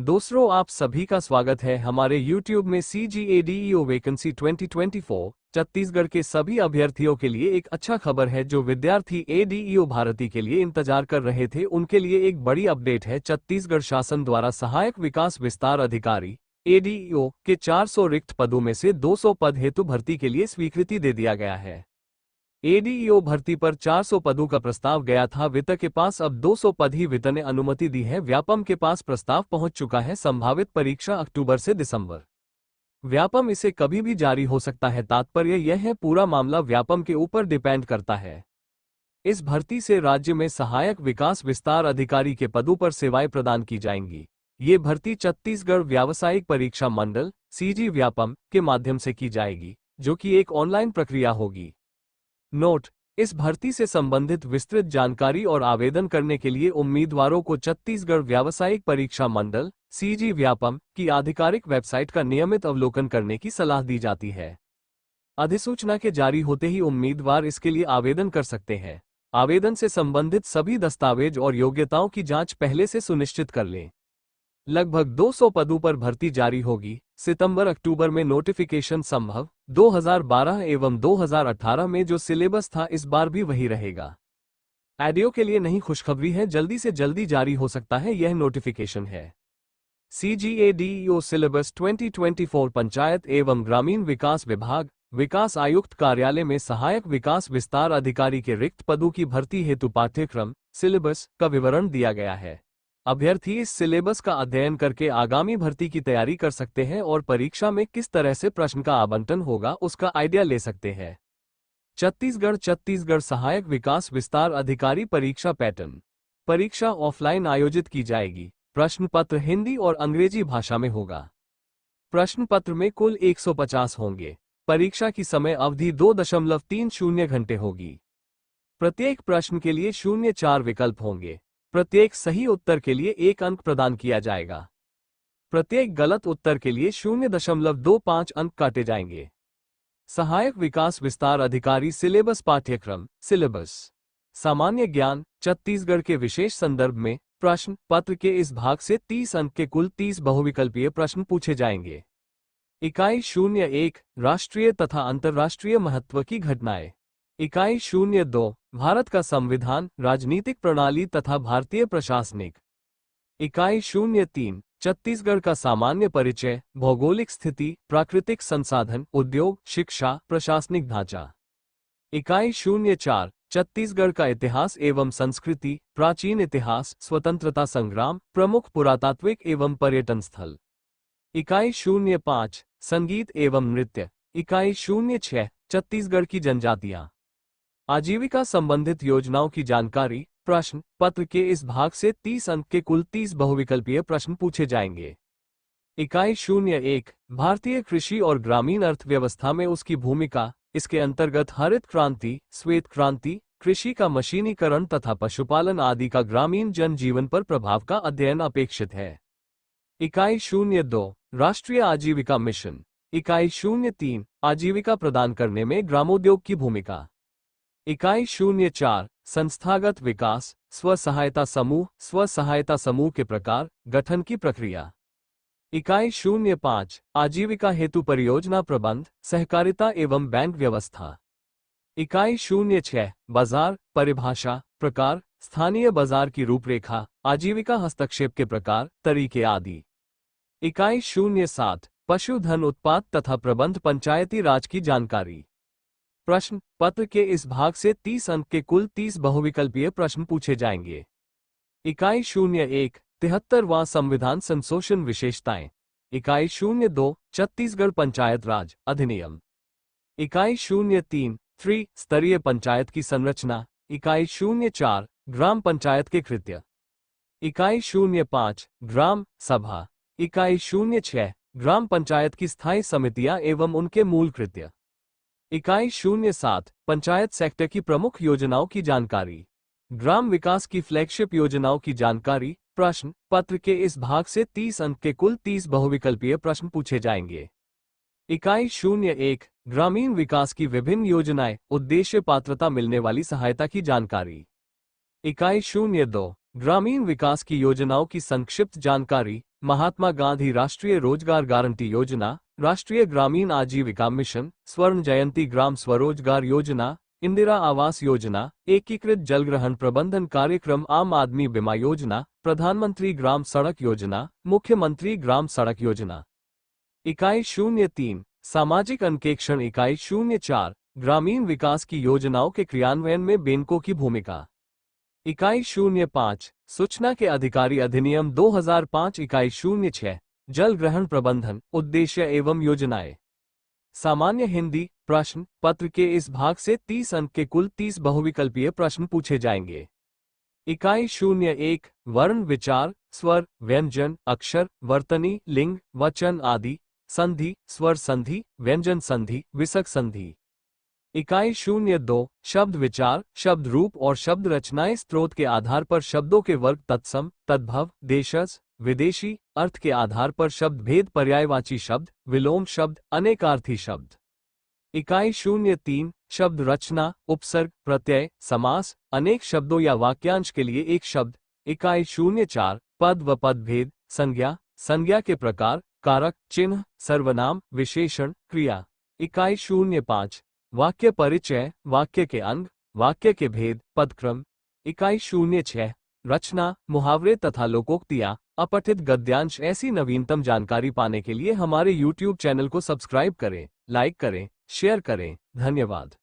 दोस्तों, आप सभी का स्वागत है हमारे YouTube में CGADEO वैकेंसी 2024 छत्तीसगढ़ के सभी अभ्यर्थियों के लिए एक अच्छा खबर है। जो विद्यार्थी ADEO भारती के लिए इंतजार कर रहे थे उनके लिए एक बड़ी अपडेट है। छत्तीसगढ़ शासन द्वारा सहायक विकास विस्तार अधिकारी ADEO के 400 रिक्त पदों में से 200 पद हेतु भर्ती के लिए स्वीकृति दे दिया गया है। ADEO भर्ती पर 400 पदों का प्रस्ताव गया था। वित्त के पास अब 200 पद ही वित्त ने अनुमति दी है। व्यापम के पास प्रस्ताव पहुंच चुका है। संभावित परीक्षा अक्टूबर से दिसंबर। व्यापम इसे कभी भी जारी हो सकता है। तात्पर्य यह है, पूरा मामला व्यापम के ऊपर डिपेंड करता है। इस भर्ती से राज्य में सहायक विकास विस्तार अधिकारी के पदों पर सेवाएं प्रदान की जाएंगी। ये भर्ती छत्तीसगढ़ व्यावसायिक परीक्षा मंडल CG व्यापम के माध्यम से की जाएगी, जो कि एक ऑनलाइन प्रक्रिया होगी। नोट: इस भर्ती से संबंधित विस्तृत जानकारी और आवेदन करने के लिए उम्मीदवारों को छत्तीसगढ़ व्यावसायिक परीक्षा मंडल CG व्यापम की आधिकारिक वेबसाइट का नियमित अवलोकन करने की सलाह दी जाती है। अधिसूचना के जारी होते ही उम्मीदवार इसके लिए आवेदन कर सकते हैं। आवेदन से संबंधित सभी दस्तावेज और योग्यताओं की जांच पहले से सुनिश्चित कर लें। लगभग 200 पदों पर भर्ती जारी होगी। सितंबर-अक्टूबर में नोटिफिकेशन संभव। 2012 एवं 2018 में जो सिलेबस था इस बार भी वही रहेगा। ADEO के लिए नहीं खुशखबरी है, जल्दी से जल्दी जारी हो सकता है यह नोटिफिकेशन है। CGADEO सिलेबस 2024 पंचायत एवं ग्रामीण विकास विभाग, विकास आयुक्त कार्यालय में सहायक विकास विस्तार अधिकारी के रिक्त पदों की भर्ती हेतु पाठ्यक्रम सिलेबस का विवरण दिया गया है। अभ्यर्थी इस सिलेबस का अध्ययन करके आगामी भर्ती की तैयारी कर सकते हैं और परीक्षा में किस तरह से प्रश्न का आवंटन होगा उसका आइडिया ले सकते हैं। छत्तीसगढ़ सहायक विकास विस्तार अधिकारी परीक्षा पैटर्न। परीक्षा ऑफलाइन आयोजित की जाएगी। प्रश्न पत्र हिंदी और अंग्रेजी भाषा में होगा। प्रश्न पत्र में कुल 150 होंगे। परीक्षा की समय अवधि 2.30 घंटे होगी। प्रत्येक प्रश्न के लिए 0-4 विकल्प होंगे। प्रत्येक सही उत्तर के लिए 1 अंक प्रदान किया जाएगा। प्रत्येक गलत उत्तर के लिए 0.25 अंक काटे जाएंगे। सहायक विकास विस्तार अधिकारी सिलेबस पाठ्यक्रम सिलेबस। सामान्य ज्ञान। छत्तीसगढ़ के विशेष संदर्भ में प्रश्न पत्र के इस भाग से 30 अंक के कुल 30 बहुविकल्पीय प्रश्न पूछे जाएंगे। इकाई 01 राष्ट्रीय तथा अंतर्राष्ट्रीय महत्व की घटनाएं। इकाई 02 भारत का संविधान, राजनीतिक प्रणाली तथा भारतीय प्रशासनिक। इकाई 03 छत्तीसगढ़ का सामान्य परिचय, भौगोलिक स्थिति, प्राकृतिक संसाधन, उद्योग, शिक्षा, प्रशासनिक ढांचा। इकाई 04 छत्तीसगढ़ का इतिहास एवं संस्कृति, प्राचीन इतिहास, स्वतंत्रता संग्राम, प्रमुख पुरातात्विक एवं पर्यटन स्थल। इकाई 05 संगीत एवं नृत्य। इकाई 06 छत्तीसगढ़ की जनजातियां। आजीविका संबंधित योजनाओं की जानकारी। प्रश्न पत्र के इस भाग से 30 अंक के कुल 30 बहुविकल्पीय प्रश्न पूछे जाएंगे। इकाई 01 भारतीय कृषि और ग्रामीण अर्थव्यवस्था में उसकी भूमिका। इसके अंतर्गत हरित क्रांति, श्वेत क्रांति, कृषि का मशीनीकरण तथा पशुपालन आदि का ग्रामीण जनजीवन पर प्रभाव का अध्ययन अपेक्षित है। इकाई 02 राष्ट्रीय आजीविका मिशन। इकाई 03 आजीविका प्रदान करने में ग्रामोद्योग की भूमिका। इकाई 04 संस्थागत विकास, स्व सहायता समूह के प्रकार, गठन की प्रक्रिया। इकाई 05 आजीविका हेतु परियोजना प्रबंध, सहकारिता एवं बैंक व्यवस्था। इकाई 06 बाजार, परिभाषा, प्रकार, स्थानीय बाजार की रूपरेखा, आजीविका हस्तक्षेप के प्रकार, तरीके आदि। इकाई 07 पशुधन उत्पाद तथा प्रबंध, पंचायती राज की जानकारी। प्रश्न पत्र के इस भाग से 30 अंक के कुल 30 बहुविकल्पीय प्रश्न पूछे जाएंगे। इकाई 01 73वां संविधान संशोधन विशेषताएं। इकाई 02 छत्तीसगढ़ पंचायत राज अधिनियम। इकाई 03 स्तरीय पंचायत की संरचना। इकाई 04 ग्राम पंचायत के कृत्य। इकाई 05 ग्राम सभा। इकाई 06 ग्राम पंचायत की स्थायी समितियां एवं उनके मूल कृत्य। इकाई 07 पंचायत सेक्टर की प्रमुख योजनाओं की जानकारी। ग्राम विकास की फ्लैगशिप योजनाओं की जानकारी। प्रश्न पत्र के इस भाग से 30 अंक के कुल 30 बहुविकल्पीय प्रश्न पूछे जाएंगे। इकाई 01 ग्रामीण विकास की विभिन्न योजनाएं, उद्देश्य, पात्रता, मिलने वाली सहायता की जानकारी। इकाई 02 ग्रामीण विकास की योजनाओं की संक्षिप्त जानकारी। महात्मा गांधी राष्ट्रीय रोजगार गारंटी योजना, राष्ट्रीय ग्रामीण आजीविका मिशन, स्वर्ण जयंती ग्राम स्वरोजगार योजना, इंदिरा आवास योजना, एकीकृत जलग्रहण प्रबंधन कार्यक्रम, आम आदमी बीमा योजना, प्रधानमंत्री ग्राम सड़क योजना, मुख्यमंत्री ग्राम सड़क योजना। इकाई 03 सामाजिक अंकेक्षण। इकाई 04 ग्रामीण विकास की योजनाओं के क्रियान्वयन में बैंकों की भूमिका। इकाई 05 सूचना के अधिकारी अधिनियम 2005। इकाई 06 जल ग्रहण प्रबंधन, उद्देश्य एवं योजनाएं। सामान्य हिंदी प्रश्न पत्र के इस भाग से 30 अंक के कुल 30 बहुविकल्पीय प्रश्न पूछे जाएंगे। इकाई 01 वर्ण विचार, स्वर, व्यंजन, अक्षर, वर्तनी, लिंग, वचन आदि, संधि, स्वर संधि, व्यंजन संधि, विसर्ग संधि। इकाई 02 शब्द विचार, शब्द रूप और शब्द रचनाएं। स्रोत के आधार पर शब्दों के वर्ग, तत्सम, तद्भव, देशज, विदेशी। अर्थ के आधार पर शब्द भेद, पर्यायवाची शब्द, विलोम शब्द, अनेकार्थी शब्द। इकाई 03 शब्द रचना, उपसर्ग, प्रत्यय, समास, अनेक शब्दों या वाक्यांश के लिए एक शब्द। इकाई 04 पद व पद भेद, संज्ञा, संज्ञा के प्रकार, कारक, चिन्ह, सर्वनाम, विशेषण, क्रिया। इकाई 05 वाक्य परिचय, वाक्य के अंग, वाक्य के भेद, पदक्रम। इकाई 06 रचना, मुहावरे तथा लोकोक्तियां, अपठित गद्यांश। ऐसी नवीनतम जानकारी पाने के लिए हमारे YouTube चैनल को सब्सक्राइब करें, लाइक करें, शेयर करें। धन्यवाद।